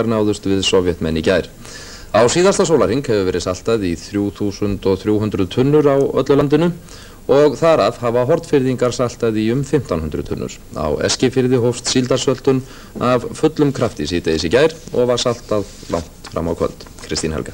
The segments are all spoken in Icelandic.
náðust við Sovétmenn í gær. Á síðasta sólarhring hefur verið saltað í 3300 tunnur á öllu landinu og þar af hafa Hornfirðingar saltað í 1500 tunnur. Á Eskifirði hófst síldarsöltun af fullum krafti síðdegis í gær og var saltað langt fram á kvöld. Kristín Helga.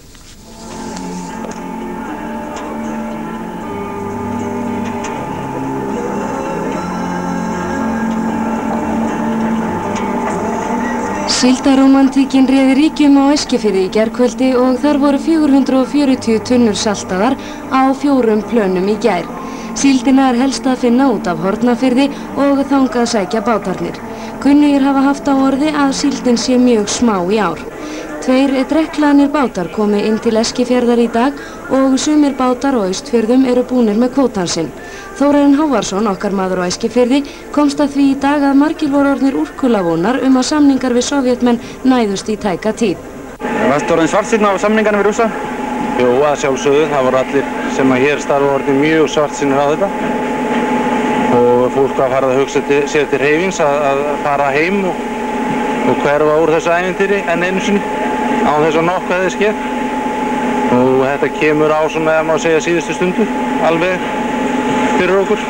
Síldarómantíkin réði ríkjum á Eskifirði í gærkvöldi og þar voru 440 tunnur saltaðar á 4 plönum í gær. Síldina helst að finna út af Hornafirði og þangað sækja bátarnir. Kunnugir hafa haft á orði að síldin sé mjög smá í ár. 2 drekklaðnir bátar komi inn til Eskifjarðar í dag og sumir bátar á Austfjörðum eru búnir með kvótann sinn. Þórarinn Hávarsson, okkar maður á Eskifirði, komst að því í dag að margir voru orðnir úrkulavonar að samningar við Sovétmenn næðust í tæka tíð. Varstu orðin svartsýnn á samningarnir við Rússa? Jú, að sjálfsögðu. Það voru allir sem að hér starfa orðin mjög svartsýnir á þetta. Og fólk að fara að hugsa sér til hreyfings að fara heim og hverfa úr þessu ævintýri enn einu sinni án þess að nokkuð hefði skeð. Og þetta kemur á svona, ef maður segja, síðustu stundu alveg fyrir okkur.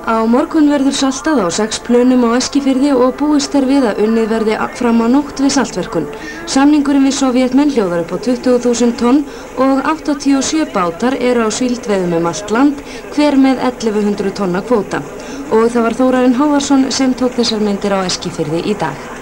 Á morgun verður saltað á 6 plönum á Eskifirði og búist við að unnið verði fram á nótt við saltverkun. Samningurinn við Sovétmenn hljóðar upp á 20.000 tonn og 87 bátar eru á síldveiðum allt land, hver með 1100 tonna kvóta. Og það var Þórarinn Hávarsson sem tók þessar myndir á Eskifirði í dag.